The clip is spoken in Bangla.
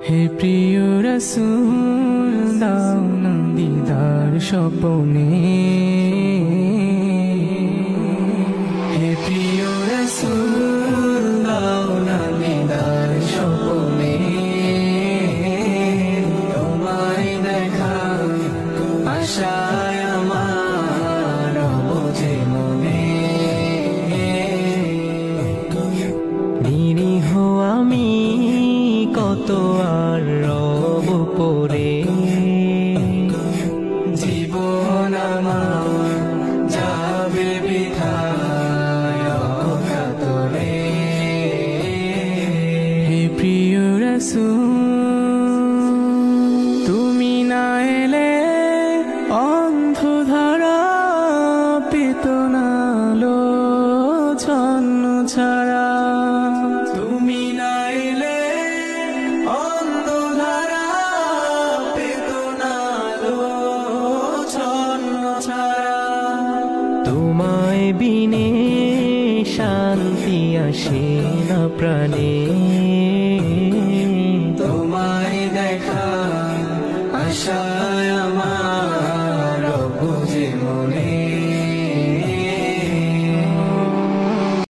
হে প্রিয় রাসূল দাও না দিদার স্বপনে, হে প্রিয় রাসূল দাও না দিদার স্বপনে, তোমায় দেখা আশায় আমার বোঝে মনে, নিরীহ আমি কত আর রব পরে, জীবন আমার যাবে বৃথায় অকাতরে। হে প্রিয় রাসূল তুমি না এলে অন্ধধারা পেত না আলো ছন্ন ছাড়া, তুমি না এলে অন্ধধারা পেত না আলো ছন্ন ছাড়া, তোমায় বিনে শান্তি আসে না প্রাণে, তোমায় দেখা আশায় আমার